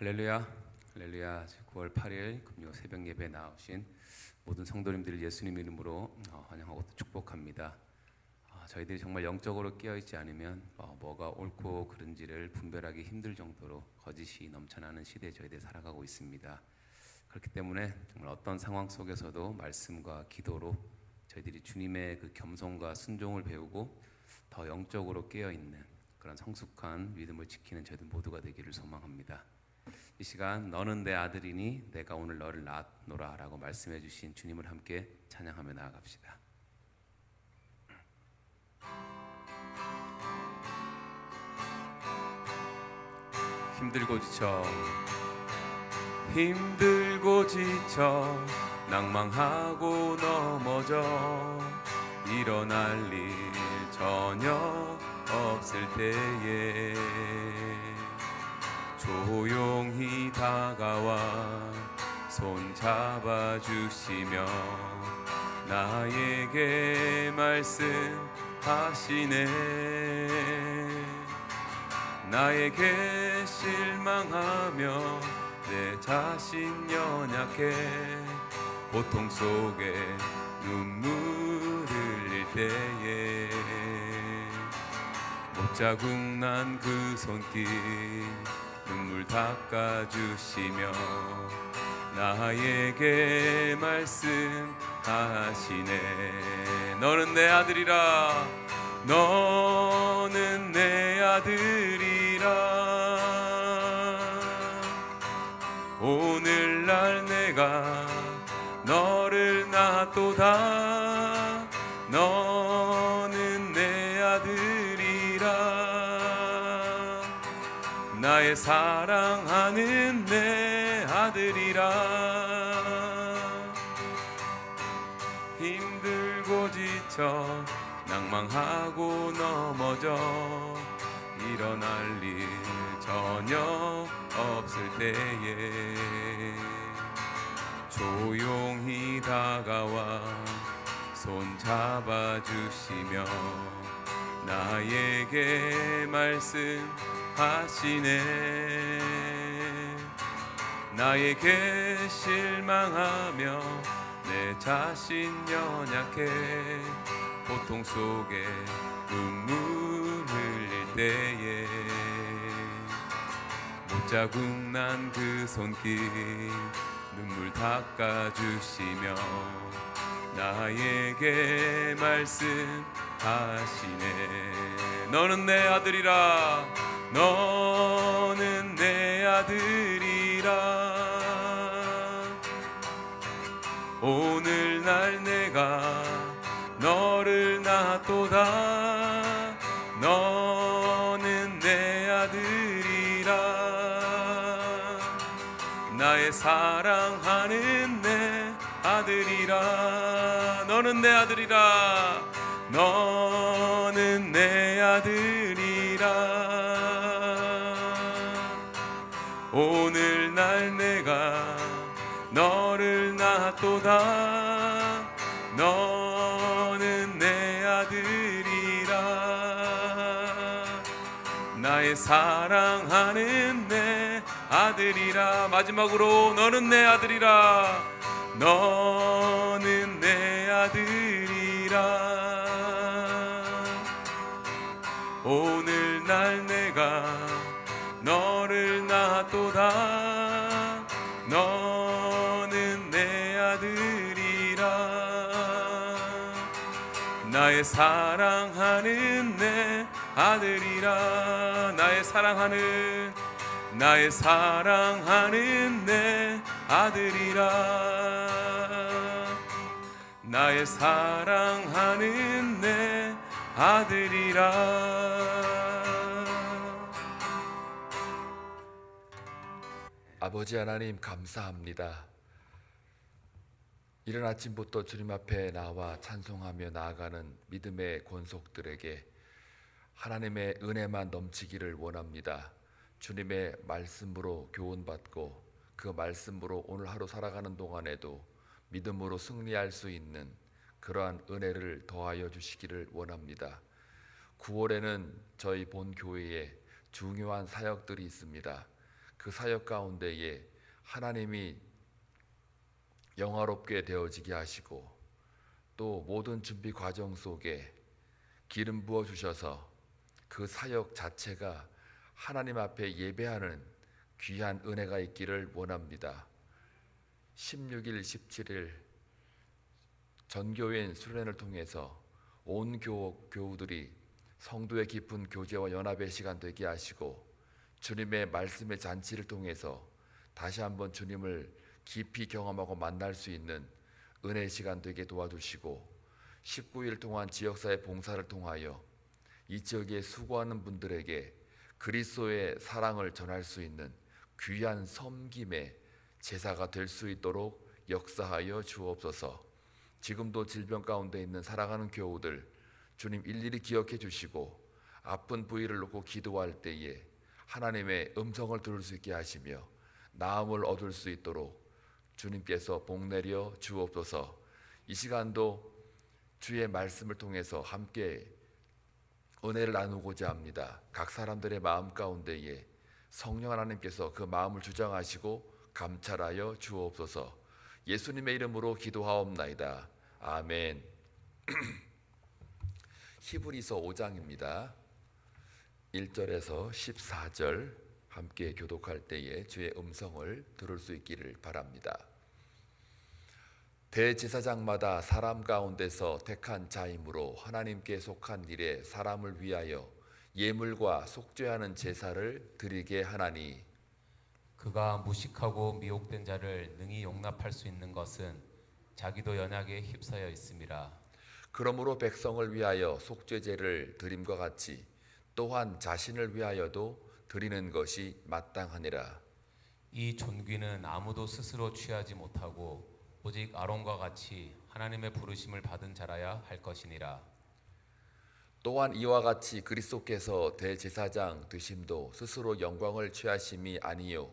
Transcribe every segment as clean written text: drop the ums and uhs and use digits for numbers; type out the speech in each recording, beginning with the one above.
할렐루야, 할렐루야. 9월 8일 금요 새벽 예배에 나오신 모든 성도님들을 예수님 이름으로 환영하고 축복합니다. 저희들이 정말 영적으로 깨어있지 않으면 뭐가 옳고 그른지를 분별하기 힘들 정도로 거짓이 넘쳐나는 시대에 저희들이 살아가고 있습니다. 그렇기 때문에 정말 어떤 상황 속에서도 말씀과 기도로 저희들이 주님의 그 겸손과 순종을 배우고 더 영적으로 깨어있는 그런 성숙한 믿음을 지키는 저희들 모두가 되기를 소망합니다. 이 시간 너는 내 아들이니 내가 오늘 너를 낳노라 라고 말씀해 주신 주님을 함께 찬양하며 나아갑시다. 힘들고 지쳐 낭망하고 넘어져 일어날 일 전혀 없을 때에 조용히 다가와 손 잡아주시며 나에게 말씀하시네. 나에게 실망하며 내 자신 연약해 고통 속에 눈물 흘릴 때에 못자국 난 그 손길 눈물 닦아주시며 나에게 말씀하시네. 너는 내 아들이라, 너는 내 아들이라. 오늘날 내가 너를 낳도다. 너는 내 아들이라. 나의 사랑하는 내 아들이라. 힘들고 지쳐 낭망하고 넘어져 일어날 일 전혀 없을 때에 조용히 다가와 손 잡아주시며 나에게 말씀하시네. 나에게 실망하며 내 자신 연약해 고통 속에 눈물 흘릴 때에 못자국 난 그 손길 눈물 닦아주시며 나에게 말씀하시네. 너는 내 아들이라. 너는 내 아들이라. 오늘날 내가 너를 낳도다. 너는 내 아들이라. 나의 사랑하는 내 아들이라. 너는 내 아들이라. 너는 내 아들이라. 오늘날 내가 너를 낳도다. 너는 내 아들이라. 나의 사랑하는 내 아들이라. 마지막으로 너는 내 아들이라. 너는 내 아들이라. 오늘날 내가 너를 낳도다. 너는 내 아들이라. 나의 사랑하는 내 아들이라. 나의 사랑하는 내 아들이라. 나의 사랑하는 내 아들이라. 아버지 하나님 감사합니다. 이른 아침부터 주님 앞에 나와 찬송하며 나아가는 믿음의 권속들에게 하나님의 은혜만 넘치기를 원합니다. 주님의 말씀으로 교훈받고 그 말씀으로 오늘 하루 살아가는 동안에도 믿음으로 승리할 수 있는 그러한 은혜를 더하여 주시기를 원합니다. 9월에는 저희 본교회에 중요한 사역들이 있습니다. 그 사역 가운데에 하나님이 영화롭게 되어지게 하시고 또 모든 준비 과정 속에 기름 부어 주셔서 그 사역 자체가 하나님 앞에 예배하는 귀한 은혜가 있기를 원합니다. 16일, 17일 전교인 수련회를 통해서 온 교우들이 성도의 깊은 교제와 연합의 시간 되게 하시고 주님의 말씀의 잔치를 통해서 다시 한번 주님을 깊이 경험하고 만날 수 있는 은혜의 시간 되게 도와주시고 19일 동안 지역사회 봉사를 통하여 이 지역에 수고하는 분들에게 그리스도의 사랑을 전할 수 있는 귀한 섬김의 제사가 될 수 있도록 역사하여 주옵소서. 지금도 질병 가운데 있는 사랑하는 교우들 주님 일일이 기억해 주시고 아픈 부위를 놓고 기도할 때에 하나님의 음성을 들을 수 있게 하시며 나음을 얻을 수 있도록 주님께서 복 내려 주옵소서. 이 시간도 주의 말씀을 통해서 함께 은혜를 나누고자 합니다. 각 사람들의 마음 가운데에 성령 하나님께서 그 마음을 주장하시고 감찰하여 주옵소서. 예수님의 이름으로 기도하옵나이다. 아멘. 히브리서 5장입니다. 1절에서 14절 함께 교독할 때에 주의 음성을 들을 수 있기를 바랍니다. 대제사장마다 사람 가운데서 택한 자이므로 하나님께 속한 일에 사람을 위하여 예물과 속죄하는 제사를 드리게 하나니 그가 무식하고 미혹된 자를 능히 용납할 수 있는 것은 자기도 연약에 휩싸여 있음이라. 그러므로 백성을 위하여 속죄제를 드림과 같이 또한 자신을 위하여도 드리는 것이 마땅하니라. 이 존귀는 아무도 스스로 취하지 못하고 오직 아론과 같이 하나님의 부르심을 받은 자라야 할 것이니라. 또한 이와 같이 그리스도께서 대제사장 되심도 스스로 영광을 취하심이 아니요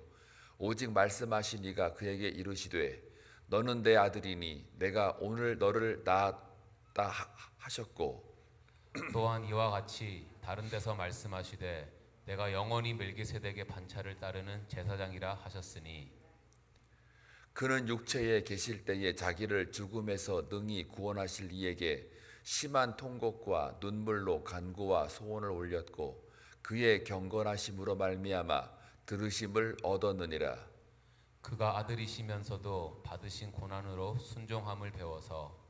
오직 말씀하신 이가 그에게 이르시되 너는 내 아들이니 내가 오늘 너를 낳았다 하셨고 또한 이와 같이 다른 데서 말씀하시되 내가 영원히 멜기세덱의 반차를 따르는 제사장이라 하셨으니 그는 육체에 계실 때에 자기를 죽음에서 능히 구원하실 이에게 심한 통곡과 눈물로 간구와 소원을 올렸고 그의 경건하심으로 말미암아 들으심을 얻었느니라. 그가 아들이시면서도 받으신 고난으로 순종함을 배워서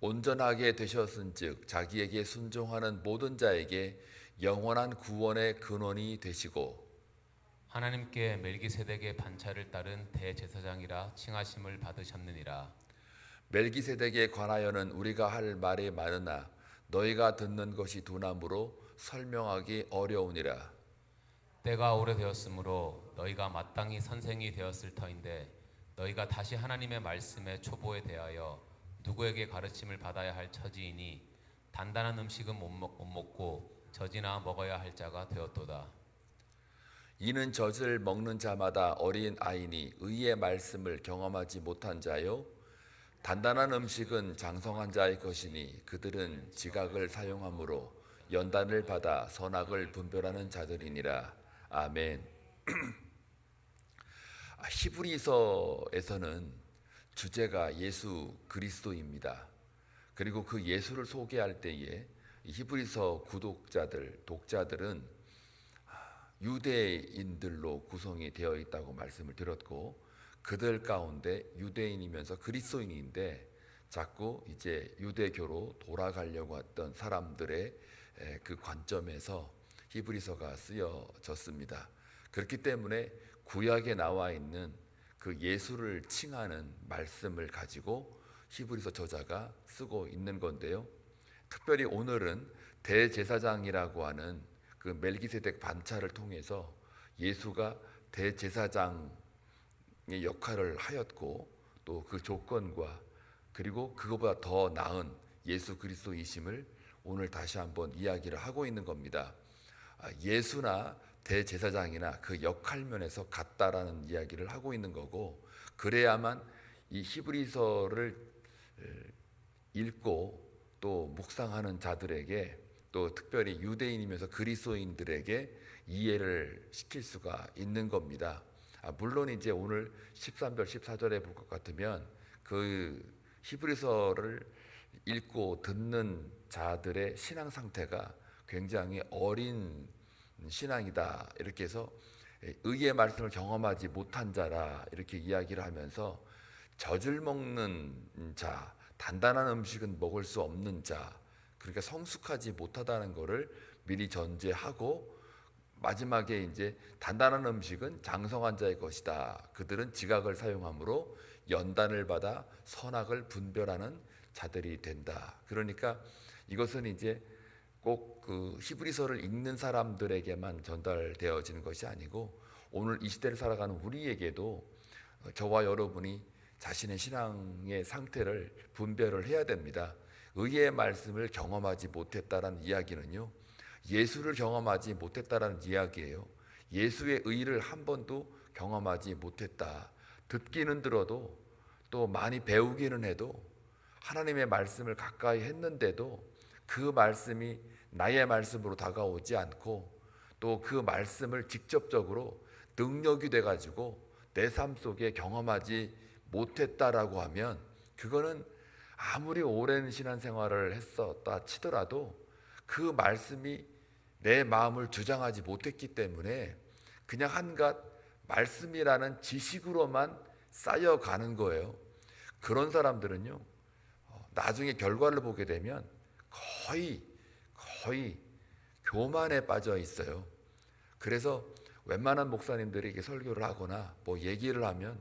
온전하게 되셨은즉 자기에게 순종하는 모든 자에게 영원한 구원의 근원이 되시고 하나님께 멜기세덱의 반차를 따른 대제사장이라 칭하심을 받으셨느니라. 멜기세덱에 관하여는 우리가 할 말이 많으나 너희가 듣는 것이 두나무로 설명하기 어려우니라. 때가 오래되었으므로 너희가 마땅히 선생이 되었을 터인데 너희가 다시 하나님의 말씀의 초보에 대하여 누구에게 가르침을 받아야 할 처지이니 단단한 음식은 못 먹고 젖이나 먹어야 할 자가 되었도다. 이는 젖을 먹는 자마다 어린 아이니 의의 말씀을 경험하지 못한 자요 단단한 음식은 장성한 자의 것이니 그들은 지각을 사용함으로 연단을 받아 선악을 분별하는 자들이니라. 아멘. 히브리서에서는 주제가 예수 그리스도입니다. 그리고 그 예수를 소개할 때에 히브리서 독자들은 유대인들로 구성이 되어 있다고 말씀을 드렸고 그들 가운데 유대인이면서 그리스도인인데 자꾸 이제 유대교로 돌아가려고 했던 사람들의 그 관점에서 히브리서가 쓰여졌습니다. 그렇기 때문에 구약에 나와 있는 그 예수를 칭하는 말씀을 가지고 히브리서 저자가 쓰고 있는 건데요. 특별히 오늘은 대제사장이라고 하는 그 멜기세덱 반차를 통해서 예수가 대제사장의 역할을 하였고 또 그 조건과 그리고 그것보다 더 나은 예수 그리스도이심을 오늘 다시 한번 이야기를 하고 있는 겁니다. 예수나 대제사장이나 그 역할 면에서 같다라는 이야기를 하고 있는 거고 그래야만 이 히브리서를 읽고 또 묵상하는 자들에게 또 특별히 유대인이면서 그리스도인들에게 이해를 시킬 수가 있는 겁니다. 물론 이제 오늘 13절 14절에 볼 것 같으면 그 히브리서를 읽고 듣는 자들의 신앙 상태가 굉장히 어린 신앙이다, 이렇게 해서 의의 말씀을 경험하지 못한 자라 이렇게 이야기를 하면서 젖을 먹는 자, 단단한 음식은 먹을 수 없는 자, 그러니까 성숙하지 못하다는 것을 미리 전제하고 마지막에 이제 단단한 음식은 장성한 자의 것이다. 그들은 지각을 사용함으로 연단을 받아 선악을 분별하는 자들이 된다. 그러니까 이것은 이제 꼭 그 히브리서를 읽는 사람들에게만 전달되어지는 것이 아니고 오늘 이 시대를 살아가는 우리에게도 저와 여러분이 자신의 신앙의 상태를 분별을 해야 됩니다. 의의 말씀을 경험하지 못했다라는 이야기는요, 예수를 경험하지 못했다라는 이야기예요. 예수의 의를 한 번도 경험하지 못했다. 듣기는 들어도 또 많이 배우기는 해도 하나님의 말씀을 가까이 했는데도 그 말씀이 나의 말씀으로 다가오지 않고 또 그 말씀을 직접적으로 능력이 돼 가지고 내 삶 속에 경험하지 못했다라고 하면 그거는 아무리 오랜 신앙생활을 했었다 치더라도 그 말씀이 내 마음을 주장하지 못했기 때문에 그냥 한갓 말씀이라는 지식으로만 쌓여가는 거예요. 그런 사람들은요, 나중에 결과를 보게 되면 거의 교만에 빠져 있어요. 그래서 웬만한 목사님들이 이렇게 설교를 하거나 뭐 얘기를 하면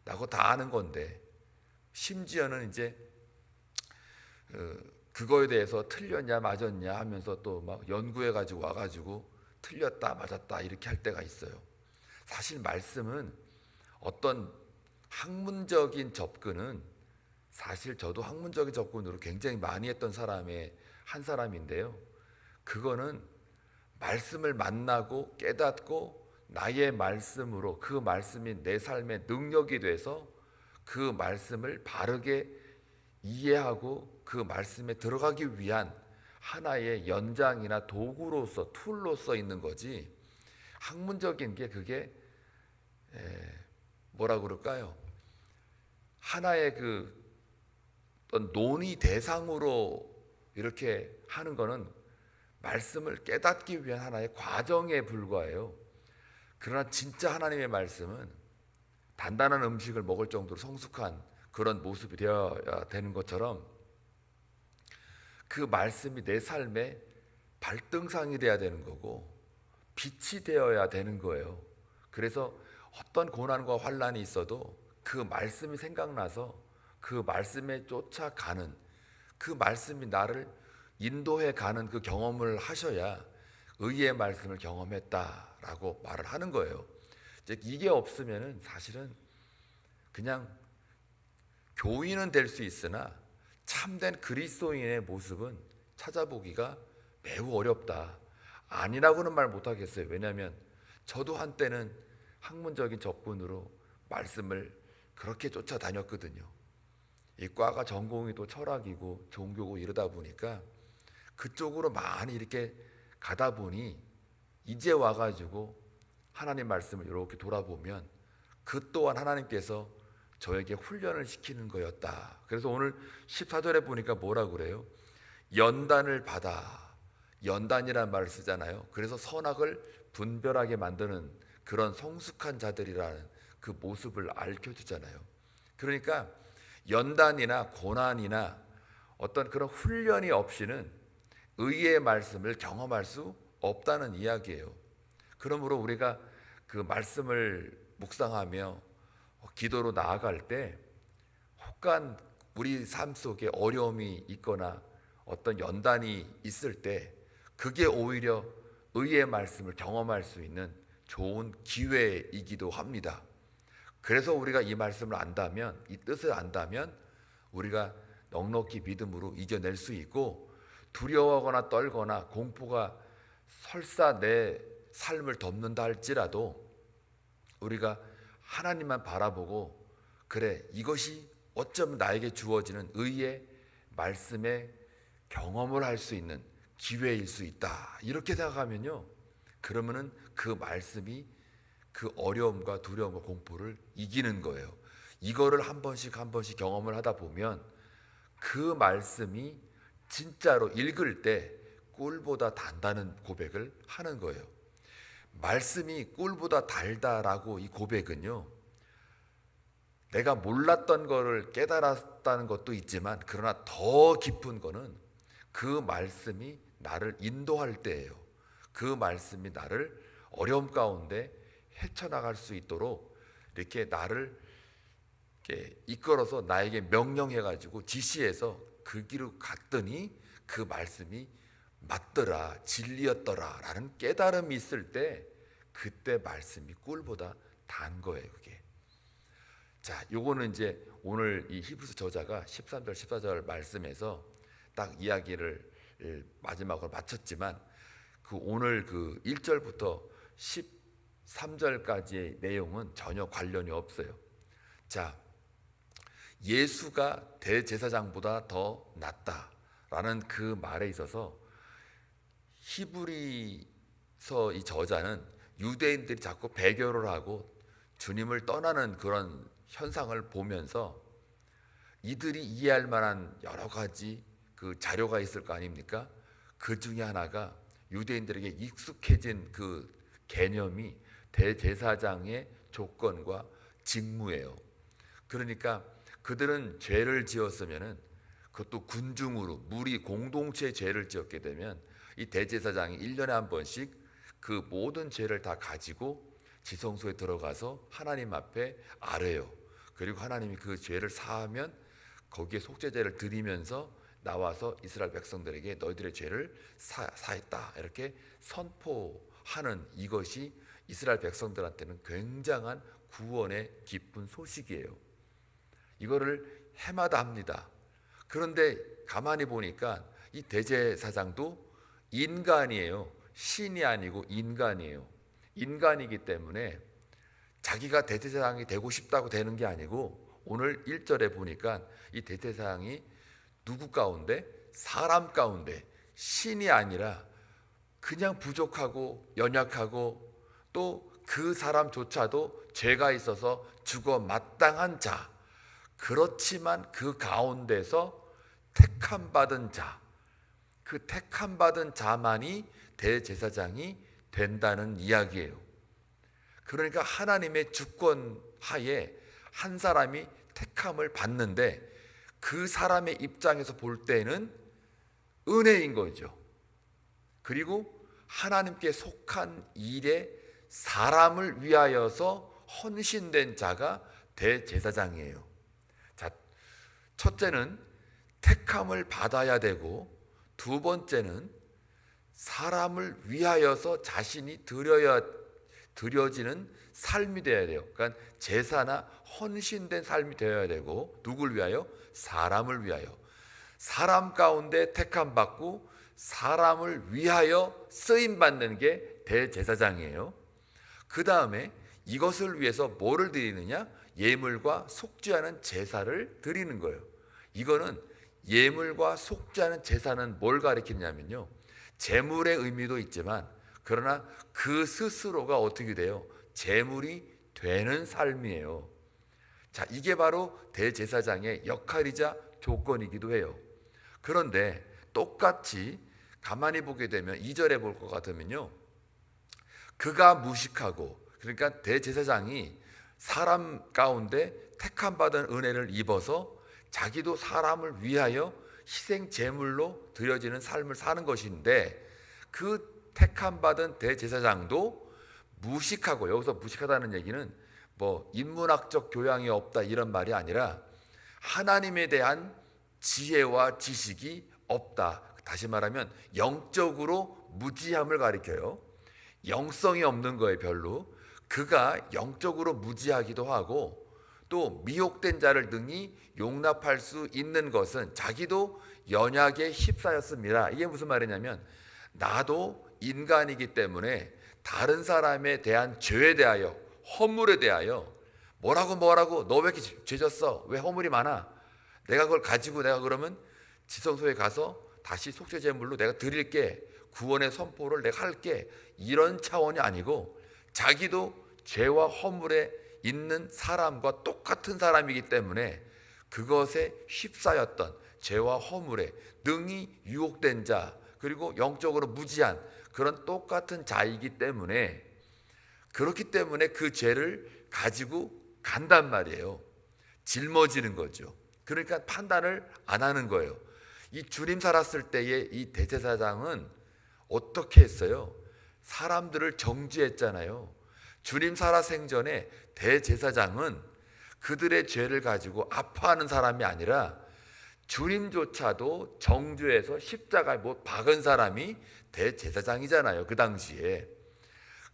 나 그거 다 아는 건데, 심지어는 이제 그거에 대해서 틀렸냐 맞았냐 하면서 또 막 연구해 가지고 와가지고 틀렸다 맞았다 이렇게 할 때가 있어요. 사실 말씀은 어떤 학문적인 접근은, 사실 저도 학문적인 접근으로 굉장히 많이 했던 사람의 한 사람인데요, 그거는 말씀을 만나고 깨닫고 나의 말씀으로 그 말씀이 내 삶의 능력이 돼서 그 말씀을 바르게 이해하고 그 말씀에 들어가기 위한 하나의 연장이나 도구로서 툴로서 있는 거지, 학문적인 게 그게 뭐라 그럴까요? 하나의 그 어떤 논의 대상으로 이렇게 하는 거는 말씀을 깨닫기 위한 하나의 과정에 불과해요. 그러나 진짜 하나님의 말씀은 단단한 음식을 먹을 정도로 성숙한 그런 모습이 되어야 되는 것처럼 그 말씀이 내 삶의 발등상이 되어야 되는 거고 빛이 되어야 되는 거예요. 그래서 어떤 고난과 환난이 있어도 그 말씀이 생각나서 그 말씀에 쫓아가는, 그 말씀이 나를 인도해 가는 그 경험을 하셔야 의의 말씀을 경험했다라고 말을 하는 거예요. 즉 이게 없으면은 사실은 그냥 교인은 될 수 있으나 참된 그리스도인의 모습은 찾아보기가 매우 어렵다. 아니라고는 말 못하겠어요. 왜냐하면 저도 한때는 학문적인 접근으로 말씀을 그렇게 쫓아다녔거든요. 이 과가 전공이 또 철학이고 종교고 이러다 보니까 그쪽으로 많이 이렇게 가다 보니 이제 와가지고 하나님 말씀을 이렇게 돌아보면 그 또한 하나님께서 저에게 훈련을 시키는 거였다. 그래서 오늘 14절에 보니까 뭐라 그래요? 연단을 받아. 연단이라는 말을 쓰잖아요. 그래서 선악을 분별하게 만드는 그런 성숙한 자들이라는 그 모습을 알려주잖아요. 그러니까 연단이나 고난이나 어떤 그런 훈련이 없이는 의의 말씀을 경험할 수 없다는 이야기예요. 그러므로 우리가 그 말씀을 묵상하며 기도로 나아갈 때 혹간 우리 삶 속에 어려움이 있거나 어떤 연단이 있을 때 그게 오히려 의의 말씀을 경험할 수 있는 좋은 기회이기도 합니다. 그래서 우리가 이 말씀을 안다면, 이 뜻을 안다면 우리가 넉넉히 믿음으로 이겨낼 수 있고, 두려워하거나 떨거나 공포가 설사 내 삶을 덮는다 할지라도 우리가 하나님만 바라보고, 그래 이것이 어쩌면 나에게 주어지는 의의 말씀의 경험을 할 수 있는 기회일 수 있다, 이렇게 생각하면요, 그러면은 그 말씀이 그 어려움과 두려움과 공포를 이기는 거예요. 이거를 한 번씩 경험을 하다 보면 그 말씀이 진짜로 읽을 때 꿀보다 단다는 고백을 하는 거예요. 말씀이 꿀보다 달다라고 이 고백은요, 내가 몰랐던 거를 깨달았다는 것도 있지만 그러나 더 깊은 거는 그 말씀이 나를 인도할 때예요. 그 말씀이 나를 어려움 가운데 헤쳐나갈 수 있도록 이렇게 나를 이렇게 이끌어서 나에게 명령해가지고 지시해서 그 길로 갔더니 그 말씀이 맞더라, 진리였더라 라는 깨달음이 있을 때 그때 말씀이 꿀보다 단 거예요. 그게. 자, 요거는 이제 오늘 이 히브리서 저자가 13절 14절 말씀에서 딱 이야기를 마지막으로 마쳤지만 그 오늘 그 1절부터 13절까지의 내용은 전혀 관련이 없어요. 자, 예수가 대제사장보다 더 낫다라는 그 말에 있어서 히브리서 이 저자는 유대인들이 자꾸 배교를 하고 주님을 떠나는 그런 현상을 보면서 이들이 이해할 만한 여러 가지 그 자료가 있을 거 아닙니까? 그 중에 하나가 유대인들에게 익숙해진 그 개념이 대제사장의 조건과 직무예요. 그러니까 그들은 죄를 지었으면은 그것도 군중으로 무리 공동체 죄를 지었게 되면 이 대제사장이 1년에 한 번씩 그 모든 죄를 다 가지고 지성소에 들어가서 하나님 앞에 아뢰요. 그리고 하나님이 그 죄를 사하면 거기에 속죄제를 드리면서 나와서 이스라엘 백성들에게 너희들의 죄를 사했다 이렇게 선포하는 이것이 이스라엘 백성들한테는 굉장한 구원의 기쁜 소식이에요. 이거를 해마다 합니다. 그런데 가만히 보니까 이 대제사장도 인간이에요. 신이 아니고 인간이에요. 인간이기 때문에 자기가 대제사장이 되고 싶다고 되는 게 아니고 오늘 1절에 보니까 이 대제사장이 누구 가운데? 사람 가운데 신이 아니라 그냥 부족하고 연약하고 또 그 사람조차도 죄가 있어서 죽어 마땅한 자, 그렇지만 그 가운데서 택함받은 자, 그 택함받은 자만이 대제사장이 된다는 이야기예요. 그러니까 하나님의 주권 하에 한 사람이 택함을 받는데 그 사람의 입장에서 볼 때는 은혜인 거죠. 그리고 하나님께 속한 일에 사람을 위하여서 헌신된 자가 대제사장이에요. 자, 첫째는 택함을 받아야 되고 두 번째는 사람을 위하여서 자신이 드려지는 삶이 되어야 돼요. 그러니까 제사나 헌신된 삶이 되어야 되고 누굴 위하여? 사람을 위하여. 사람 가운데 택함 받고 사람을 위하여 쓰임 받는 게 대제사장이에요. 그 다음에 이것을 위해서 뭐를 드리느냐? 예물과 속죄하는 제사를 드리는 거예요. 이거는 예물과 속죄하는 제사는 뭘 가리키냐면요, 제물의 의미도 있지만 그러나 그 스스로가 어떻게 돼요? 제물이 되는 삶이에요. 자, 이게 바로 대제사장의 역할이자 조건이기도 해요. 그런데 똑같이 가만히 보게 되면 2절에 볼 것 같으면요, 그가 무식하고, 그러니까 대제사장이 사람 가운데 택함 받은 은혜를 입어서 자기도 사람을 위하여 희생 제물로 드려지는 삶을 사는 것인데 그 택함 받은 대제사장도 무식하고, 여기서 무식하다는 얘기는 뭐 인문학적 교양이 없다 이런 말이 아니라 하나님에 대한 지혜와 지식이 없다. 다시 말하면 영적으로 무지함을 가리켜요. 영성이 없는 거예요. 별로. 그가 영적으로 무지하기도 하고 또 미혹된 자를 능히 용납할 수 있는 것은 자기도 연약에 휩싸였습니다. 이게 무슨 말이냐면 나도 인간이기 때문에 다른 사람에 대한 죄에 대하여, 허물에 대하여 뭐라고 너 왜 이렇게 죄졌어? 왜 허물이 많아? 내가 그걸 가지고 내가 그러면 지성소에 가서 다시 속죄제물로 내가 드릴게, 구원의 선포를 내가 할게, 이런 차원이 아니고 자기도 죄와 허물에 있는 사람과 똑같은 사람이기 때문에 그것에 휩싸였던 죄와 허물에 능히 유혹된 자, 그리고 영적으로 무지한 그런 똑같은 자이기 때문에, 그렇기 때문에 그 죄를 가지고 간단 말이에요. 짊어지는 거죠. 그러니까 판단을 안 하는 거예요. 이 주님 살았을 때의 이 대제사장은 어떻게 했어요? 사람들을 정죄했잖아요. 주님 살아 생전에 대제사장은 그들의 죄를 가지고 아파하는 사람이 아니라 주님조차도 정죄해서 십자가에 못 박은 사람이 대제사장이잖아요, 그 당시에.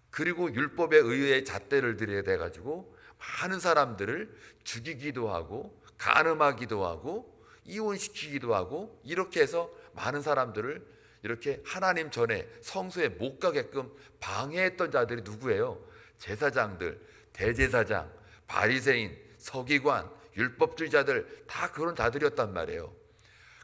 그리고 율법에 의해 잣대를 들여야 돼가지고 많은 사람들을 죽이기도 하고 간음하기도 하고 이혼시키기도 하고, 이렇게 해서 많은 사람들을 이렇게 하나님 전에 성소에 못 가게끔 방해했던 자들이 누구예요? 제사장들, 대제사장, 바리새인, 서기관, 율법주의자들, 다 그런 자들이었단 말이에요.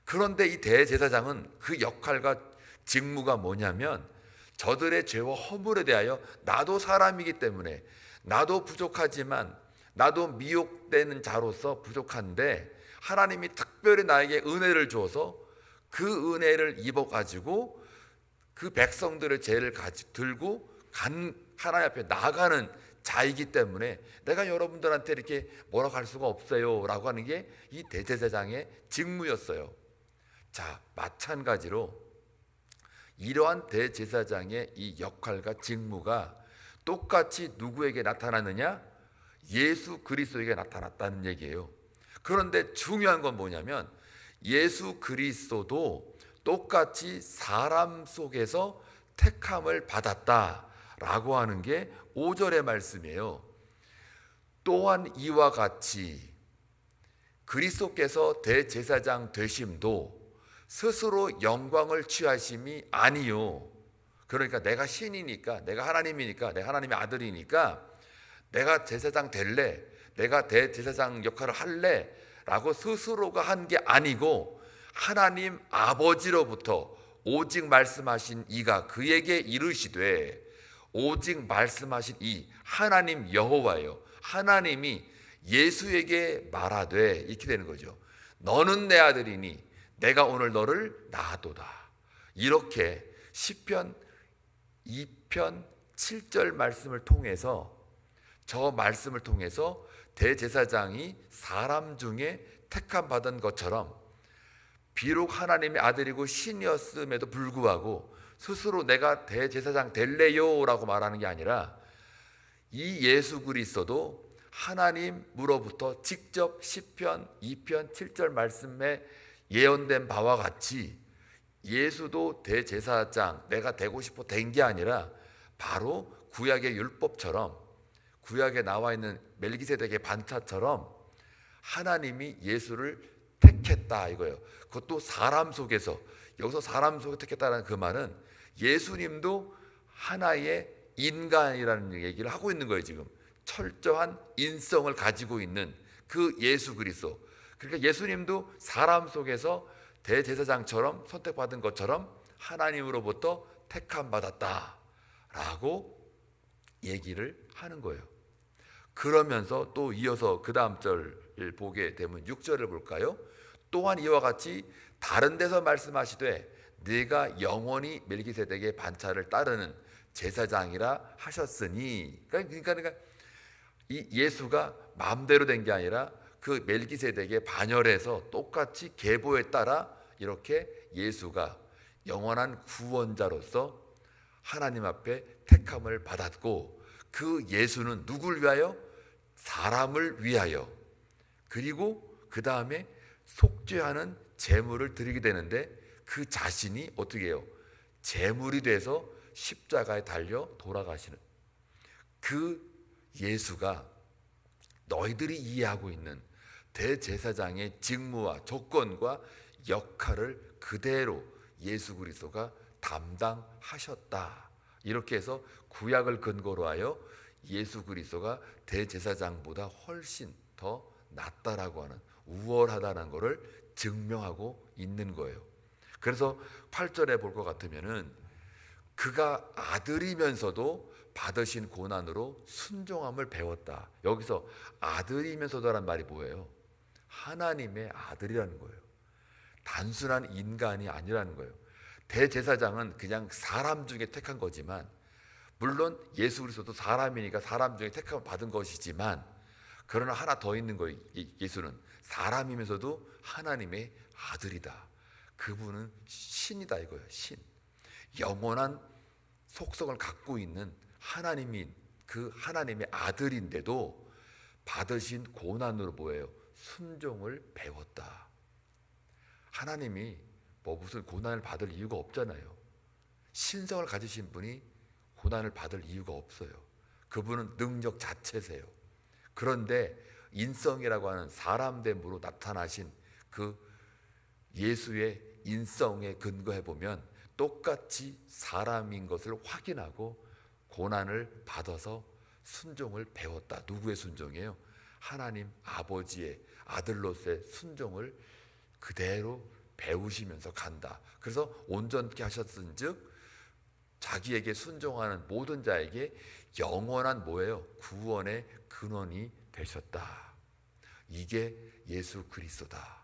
그런데 이 대제사장은 그 역할과 직무가 뭐냐면, 저들의 죄와 허물에 대하여 나도 사람이기 때문에, 나도 부족하지만 나도 미혹되는 자로서 부족한데 하나님이 특별히 나에게 은혜를 주어서 그 은혜를 입어가지고 그 백성들의 죄를 들고 하나님 앞에 나가는 자이기 때문에 내가 여러분들한테 이렇게 뭐라고 할 수가 없어요 라고 하는 게 이 대제사장의 직무였어요. 자, 마찬가지로 이러한 대제사장의 이 역할과 직무가 똑같이 누구에게 나타났느냐? 예수 그리스도에게 나타났다는 얘기예요. 그런데 중요한 건 뭐냐면, 예수 그리스도도 똑같이 사람 속에서 택함을 받았다라고 하는 게 5절의 말씀이에요. 또한 이와 같이 그리스도께서 대제사장 되심도 스스로 영광을 취하심이 아니요. 그러니까 내가 신이니까, 내가 하나님이니까, 내가 하나님의 아들이니까 내가 제사장 될래, 내가 대제사장 역할을 할래 라고 스스로가 한 게 아니고, 하나님 아버지로부터 오직 말씀하신 이가 그에게 이르시되, 오직 말씀하신 이 하나님 여호와예요. 하나님이 예수에게 말하되, 이렇게 되는 거죠. 너는 내 아들이니 내가 오늘 너를 낳았도다. 이렇게 시편 2편 7절 말씀을 통해서, 저 말씀을 통해서 대제사장이 사람 중에 택함 받은 것처럼, 비록 하나님의 아들이고 신이었음에도 불구하고 스스로 내가 대제사장 될래요 라고 말하는 게 아니라, 이 예수 그리스도도 하나님으로부터 직접 시편 2편 7절 말씀에 예언된 바와 같이 예수도 대제사장 내가 되고 싶어 된 게 아니라, 바로 구약의 율법처럼, 구약에 나와 있는 멜기세덱의 반차처럼 하나님이 예수를 택했다 이거예요. 그것도 사람 속에서. 여기서 사람 속에 택했다는 그 말은 예수님도 하나의 인간이라는 얘기를 하고 있는 거예요. 지금 철저한 인성을 가지고 있는 그 예수 그리스도. 그러니까 예수님도 사람 속에서 대제사장처럼 선택받은 것처럼 하나님으로부터 택함 받았다라고 얘기를 하는 거예요. 그러면서 또 이어서 그 다음 절을 보게 되면 6절을 볼까요? 또한 이와 같이 다른 데서 말씀하시되 네가 영원히 멜기세덱의 반차를 따르는 제사장이라 하셨으니, 그러니까 이 예수가 마음대로 된 게 아니라 그 멜기세덱의 반열에서 똑같이 계보에 따라 이렇게 예수가 영원한 구원자로서 하나님 앞에 택함을 받았고, 그 예수는 누굴 위하여? 사람을 위하여. 그리고 그 다음에 속죄하는 제물을 드리게 되는데, 그 자신이 어떻게 해요? 제물이 돼서 십자가에 달려 돌아가시는 그 예수가 너희들이 이해하고 있는 대제사장의 직무와 조건과 역할을 그대로 예수 그리스도가 담당하셨다. 이렇게 해서 구약을 근거로 하여 예수 그리스도가 대제사장보다 훨씬 더 낫다라고 하는, 우월하다는 것을 증명하고 있는 거예요. 그래서 8절에 볼 것 같으면은 그가 아들이면서도 받으신 고난으로 순종함을 배웠다. 여기서 아들이면서도라는 말이 뭐예요? 하나님의 아들이라는 거예요. 단순한 인간이 아니라는 거예요. 대제사장은 그냥 사람 중에 택한 거지만, 물론 예수 그리스도도 사람이니까 사람 중에 택함을 받은 것이지만, 그러나 하나 더 있는 거예요. 예수는 사람이면서도 하나님의 아들이다. 그분은 신이다 이거예요. 신. 영원한 속성을 갖고 있는 하나님인 그 하나님의 아들인데도 받으신 고난으로 뭐예요? 순종을 배웠다. 하나님이 무슨 고난을 받을 이유가 없잖아요. 신성을 가지신 분이 고난을 받을 이유가 없어요. 그분은 능력 자체세요. 그런데 인성이라고 하는 사람됨으로 나타나신 그 예수의 인성에 근거해 보면 똑같이 사람인 것을 확인하고 고난을 받아서 순종을 배웠다. 누구의 순종이에요? 하나님 아버지의 아들로서의 순종을 그대로 배우시면서 간다. 그래서 온전케 하셨은즉 자기에게 순종하는 모든 자에게 영원한 뭐예요? 구원의 근원이 되셨다. 이게 예수 그리스도다.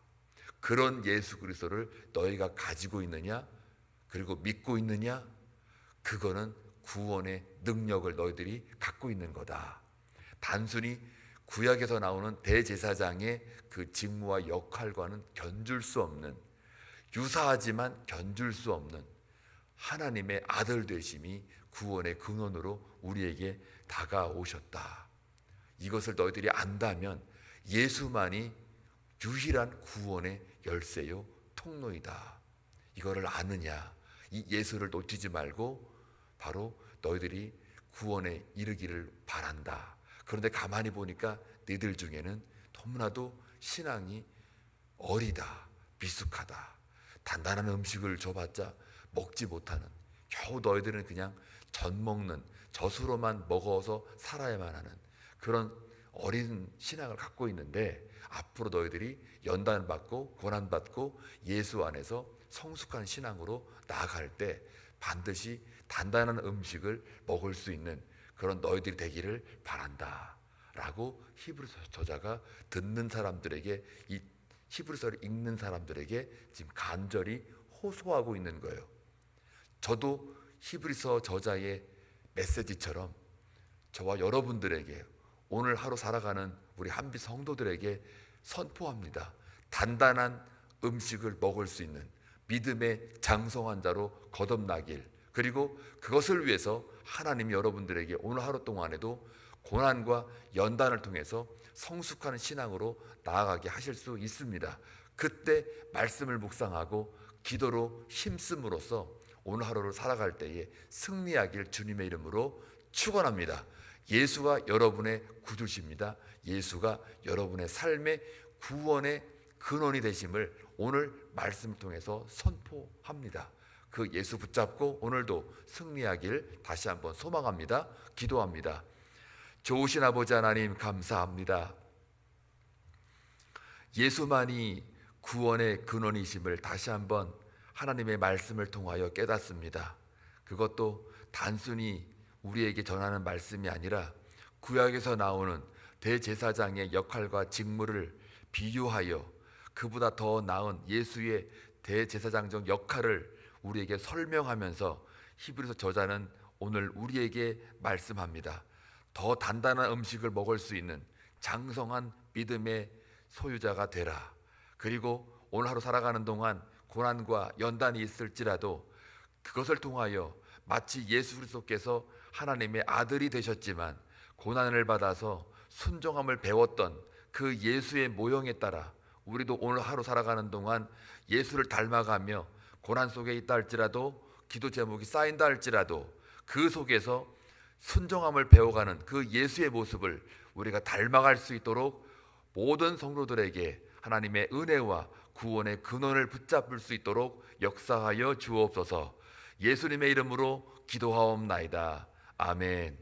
그런 예수 그리스도를 너희가 가지고 있느냐? 그리고 믿고 있느냐? 그거는 구원의 능력을 너희들이 갖고 있는 거다. 단순히 구약에서 나오는 대제사장의 그 직무와 역할과는 견줄 수 없는, 유사하지만 견줄 수 없는 하나님의 아들 되심이 구원의 근원으로 우리에게 다가오셨다. 이것을 너희들이 안다면 예수만이 유일한 구원의 열쇠요 통로이다. 이거를 아느냐? 이 예수를 놓치지 말고 바로 너희들이 구원에 이르기를 바란다. 그런데 가만히 보니까 너희들 중에는 너무나도 신앙이 어리다, 미숙하다. 단단한 음식을 줘봤자 먹지 못하는, 겨우 너희들은 그냥 젖 먹는, 젖으로만 먹어서 살아야만 하는 그런 어린 신앙을 갖고 있는데, 앞으로 너희들이 연단받고 고난받고 예수 안에서 성숙한 신앙으로 나아갈 때 반드시 단단한 음식을 먹을 수 있는 그런 너희들이 되기를 바란다 라고 히브리서 저자가 듣는 사람들에게, 이 히브리서를 읽는 사람들에게 지금 간절히 호소하고 있는 거예요. 저도 히브리서 저자의 메시지처럼 저와 여러분들에게, 오늘 하루 살아가는 우리 한빛 성도들에게 선포합니다. 단단한 음식을 먹을 수 있는 믿음의 장성한 자로 거듭나길, 그리고 그것을 위해서 하나님이 여러분들에게 오늘 하루 동안에도 고난과 연단을 통해서 성숙하는 신앙으로 나아가게 하실 수 있습니다. 그때 말씀을 묵상하고 기도로 힘씀으로써 오늘 하루를 살아갈 때에 승리하길 주님의 이름으로 축원합니다. 예수가 여러분의 구주십니다. 예수가 여러분의 삶의 구원의 근원이 되심을 오늘 말씀을 통해서 선포합니다. 그 예수 붙잡고 오늘도 승리하길 다시 한번 소망합니다. 기도합니다. 좋으신 아버지 하나님, 감사합니다. 예수만이 구원의 근원이심을 다시 한번 하나님의 말씀을 통하여 깨닫습니다. 그것도 단순히 우리에게 전하는 말씀이 아니라 구약에서 나오는 대제사장의 역할과 직무를 비유하여 그보다 더 나은 예수의 대제사장적 역할을 우리에게 설명하면서 히브리서 저자는 오늘 우리에게 말씀합니다. 더 단단한 음식을 먹을 수 있는 장성한 믿음의 소유자가 되라. 그리고 오늘 하루 살아가는 동안 고난과 연단이 있을지라도 그것을 통하여 마치 예수 그리스도께서 하나님의 아들이 되셨지만 고난을 받아서 순종함을 배웠던 그 예수의 모형에 따라 우리도 오늘 하루 살아가는 동안 예수를 닮아가며 고난 속에 있다 할지라도, 기도 제목이 쌓인다 할지라도 그 속에서 순종함을 배워가는 그 예수의 모습을 우리가 닮아갈 수 있도록 모든 성도들에게 하나님의 은혜와 구원의 근원을 붙잡을 수 있도록 역사하여 주옵소서. 예수님의 이름으로 기도하옵나이다. 아멘.